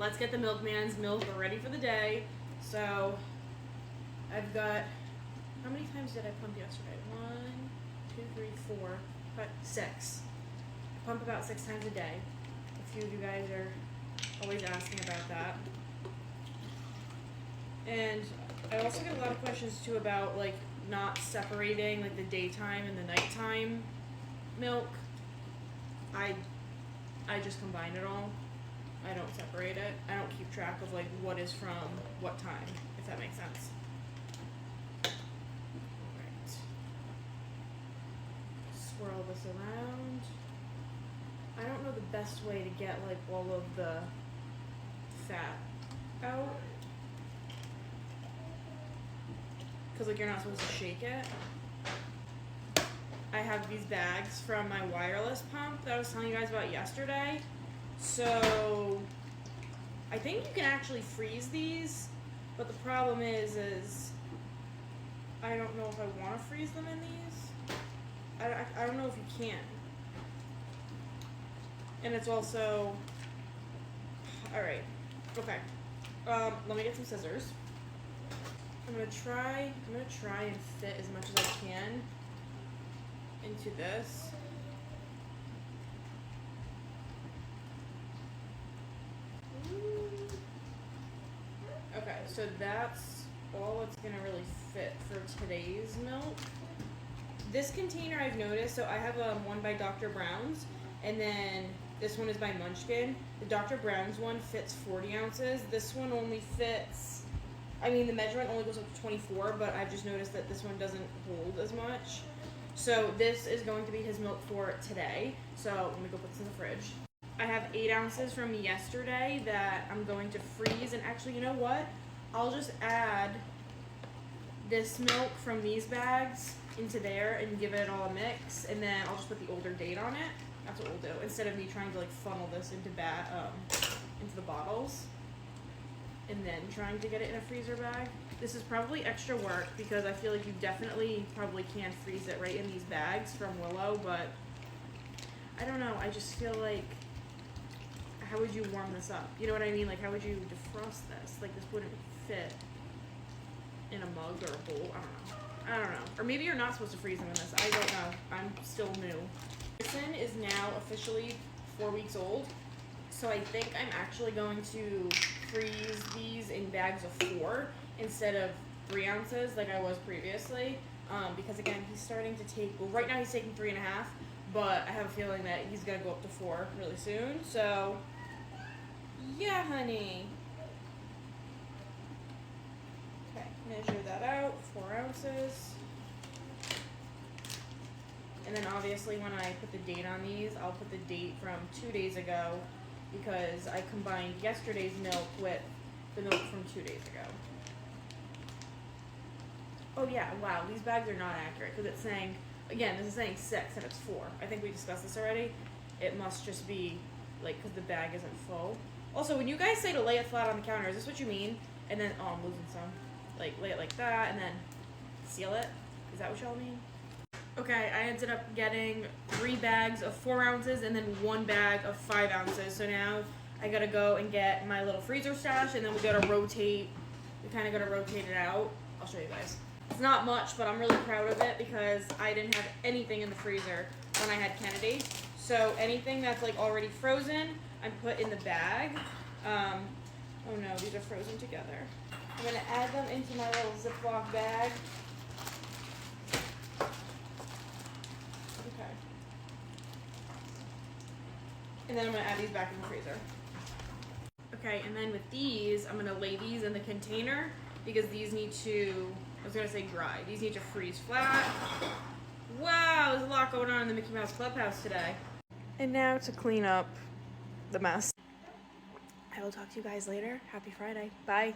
let's get the milkman's milk ready for the day. So I've got, how many times did I pump yesterday? 1, 2, 3, 4, 5, 6. I pump about 6 times a day. A few of you guys are always asking about that. And I also get a lot of questions too about like not separating like the daytime and the nighttime milk. I just combine it all. I don't separate it. I don't keep track of like what is from what time, if that makes sense. Alright. Swirl this around. I don't know the best way to get like all of the fat out. Because like you're not supposed to shake it. I have these bags from my wireless pump that I was telling you guys about yesterday. So I think you can actually freeze these, but the problem is I don't know if I want to freeze them in these. I don't know if you can. And it's also, all right, okay. Let me get some scissors. I'm gonna try and fit as much as I can into this. Okay, so that's all it's gonna really fit for today's milk. This container I've noticed, so I have one by Dr. Brown's, and then this one is by Munchkin. The Dr. Brown's one fits 40 ounces. This one only fits, I mean, the measurement only goes up to 24, but I've just noticed that this one doesn't hold as much. So this is going to be his milk for today. So let me go put this in the fridge. I have 8 ounces from yesterday that I'm going to freeze. And actually, you know what? I'll just add this milk from these bags into there and give it all a mix. And then I'll just put the older date on it. That's what we'll do. Instead of me trying to like funnel this into the bottles and then trying to get it in a freezer bag. This is probably extra work because I feel like you definitely probably can freeze it right in these bags from Willow, but I don't know. I just feel like, how would you warm this up? You know what I mean? Like, how would you defrost this? Like, this wouldn't fit in a mug or a bowl. I don't know. Or maybe you're not supposed to freeze them in this. I don't know. I'm still new. Grayson is now officially 4 weeks old. So I think I'm actually going to freeze these in bags of 4 instead of 3 ounces like I was previously. Because again, he's starting to take, well, right now he's taking 3.5, but I have a feeling that he's gonna go up to 4 really soon. So yeah, honey. Okay, measure that out, 4 ounces. And then obviously when I put the date on these, I'll put the date from 2 days ago because I combined yesterday's milk with the milk from 2 days ago. Oh yeah, wow, these bags are not accurate because it's saying, again, this is saying 6 and it's 4. I think we discussed this already. It must just be like, because the bag isn't full. Also, when you guys say to lay it flat on the counter, is this what you mean? And then, oh, I'm losing some. Like, lay it like that and then seal it? Is that what y'all mean? Okay, I ended up getting 3 bags of 4 ounces and then 1 bag of 5 ounces. So now I gotta go and get my little freezer stash and then we gotta rotate. We kind of gotta rotate it out. I'll show you guys. It's not much, but I'm really proud of it because I didn't have anything in the freezer when I had Kennedy. So anything that's like already frozen, I'm put in the bag. Oh no, these are frozen together. I'm gonna add them into my little Ziploc bag. Okay. And then I'm gonna add these back in the freezer. Okay, and then with these, I'm gonna lay these in the container because these need to, I was gonna say dry. These need to freeze flat. Wow, there's a lot going on in the Mickey Mouse Clubhouse today. And now to clean up the mess. I will talk to you guys later. Happy Friday. Bye.